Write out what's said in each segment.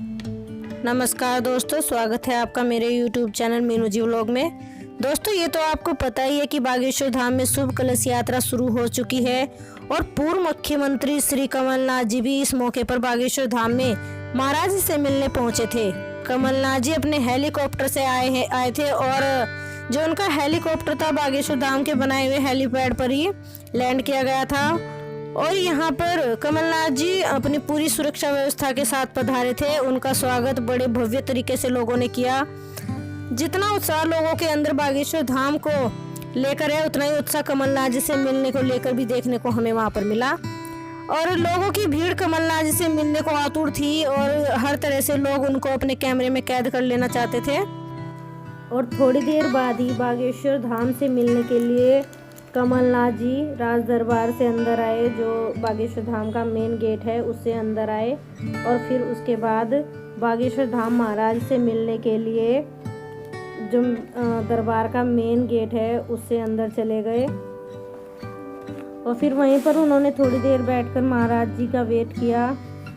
नमस्कार दोस्तों, स्वागत है आपका मेरे YouTube चैनल मीनू जी व्लॉग में। दोस्तों, ये तो आपको पता ही है कि बागेश्वर धाम में शुभ कलश यात्रा शुरू हो चुकी है और पूर्व मुख्यमंत्री श्री कमलनाथ जी भी इस मौके पर बागेश्वर धाम में महाराज जी से मिलने पहुंचे थे। कमलनाथ जी अपने हेलीकॉप्टर से आए थे और जो उनका हेलीकॉप्टर था बागेश्वर धाम के बनाए हुए हेलीपैड पर ही लैंड किया गया था और यहाँ पर कमलनाथ जी अपनी पूरी सुरक्षा व्यवस्था के साथ पधारे थे। उनका स्वागत बड़े भव्य तरीके से लोगों ने किया। जितना उत्साह लोगों के अंदर बागेश्वर धाम को लेकर है, उतना ही उत्साह कमलनाथ जी से मिलने को लेकर भी देखने को हमें वहाँ पर मिला और लोगों की भीड़ कमलनाथ जी से मिलने को आतुर थी और हर तरह से लोग उनको अपने कैमरे में कैद कर लेना चाहते थे। और थोड़ी देर बाद ही बागेश्वर धाम से मिलने के लिए कमलनाथ जी राज दरबार से अंदर आए, जो बागेश्वर धाम का मेन गेट है उससे अंदर आए और फिर उसके बाद बागेश्वर धाम महाराज से मिलने के लिए जो दरबार का मेन गेट है उससे अंदर चले गए और फिर वहीं पर उन्होंने थोड़ी देर बैठकर महाराज जी का वेट किया,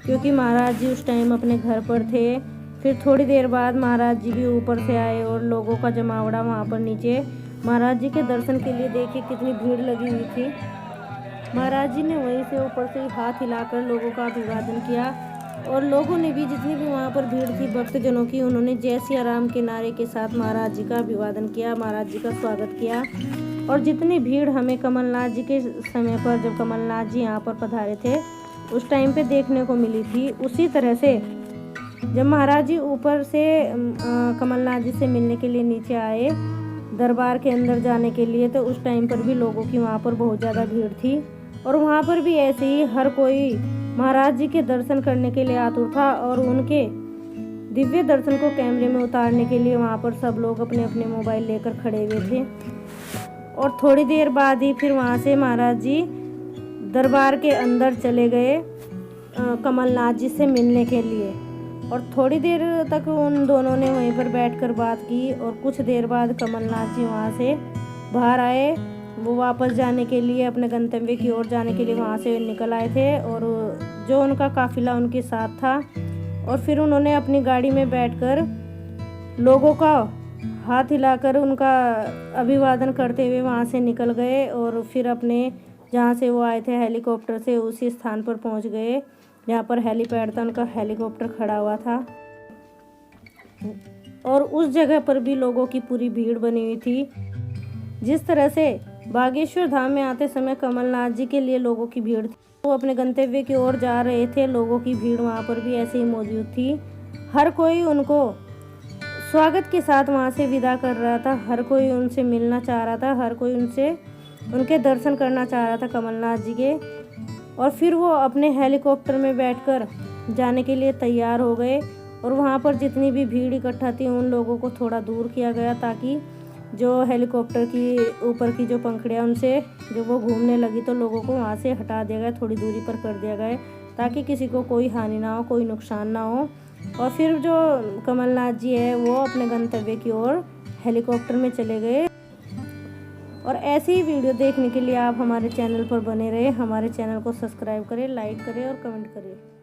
क्योंकि महाराज जी उस टाइम अपने घर पर थे। फिर थोड़ी देर बाद महाराज जी भी ऊपर से आए और लोगों का जमावड़ा वहाँ पर नीचे महाराज जी के दर्शन के लिए देखिए कितनी भीड़ लगी हुई थी। महाराज जी ने वहीं से ऊपर से हाथ हिलाकर लोगों का अभिवादन किया और लोगों ने भी, जितनी भी वहाँ पर भीड़ थी भक्तजनों की, उन्होंने जय सिया राम के नारे के साथ महाराज जी का अभिवादन किया, महाराज जी का स्वागत किया। और जितनी भीड़ हमें कमलनाथ जी के समय पर, जब कमलनाथ जी यहाँ पर पधारे थे उस टाइम पे देखने को मिली थी, उसी तरह से जब महाराज जी ऊपर से कमलनाथ जी से मिलने के लिए नीचे आए दरबार के अंदर जाने के लिए, तो उस टाइम पर भी लोगों की वहाँ पर बहुत ज़्यादा भीड़ थी और वहाँ पर भी ऐसे ही हर कोई महाराज जी के दर्शन करने के लिए आतुर था और उनके दिव्य दर्शन को कैमरे में उतारने के लिए वहाँ पर सब लोग अपने अपने मोबाइल लेकर खड़े हुए थे। और थोड़ी देर बाद ही फिर वहाँ से महाराज जी दरबार के अंदर चले गए कमलनाथ जी से मिलने के लिए और थोड़ी देर तक उन दोनों ने वहीं पर बैठकर बात की और कुछ देर बाद कमलनाथ जी वहाँ से बाहर आए। वो वापस जाने के लिए, अपने गंतव्य की ओर जाने के लिए वहाँ से निकल आए थे और जो उनका काफिला उनके साथ था और फिर उन्होंने अपनी गाड़ी में बैठकर लोगों का हाथ हिलाकर उनका अभिवादन करते हुए वहाँ से निकल गए और फिर अपने जहाँ से वो आए थे हेलीकॉप्टर से उसी स्थान पर पहुँच गए जहाँ पर हेलीपैड था, उनका हेलीकॉप्टर खड़ा हुआ था। और उस जगह पर भी लोगों की पूरी भीड़ बनी हुई थी। जिस तरह से बागेश्वर धाम में आते समय कमलनाथ जी के लिए लोगों की भीड़ थी, वो अपने गंतव्य की ओर जा रहे थे, लोगों की भीड़ वहाँ पर भी ऐसे ही मौजूद थी। हर कोई उनको स्वागत के साथ वहाँ से विदा कर रहा था, हर कोई उनसे मिलना चाह रहा था, हर कोई उनके दर्शन करना चाह रहा था कमलनाथ जी के। और फिर वो अपने हेलीकॉप्टर में बैठकर जाने के लिए तैयार हो गए और वहाँ पर जितनी भी भीड़ इकट्ठा थी उन लोगों को थोड़ा दूर किया गया, ताकि जो हेलीकॉप्टर की ऊपर की जो पंखुड़ियाँ उनसे जो वो घूमने लगी तो लोगों को वहाँ से हटा दिया गया, थोड़ी दूरी पर कर दिया गया, ताकि किसी को कोई हानि ना हो, कोई नुकसान ना हो। और फिर जो कमलनाथ जी है वो अपने गंतव्य की ओर हेलीकॉप्टर में चले गए। और ऐसी ही वीडियो देखने के लिए आप हमारे चैनल पर बने रहे, हमारे चैनल को सब्सक्राइब करें, लाइक करें और कमेंट करें।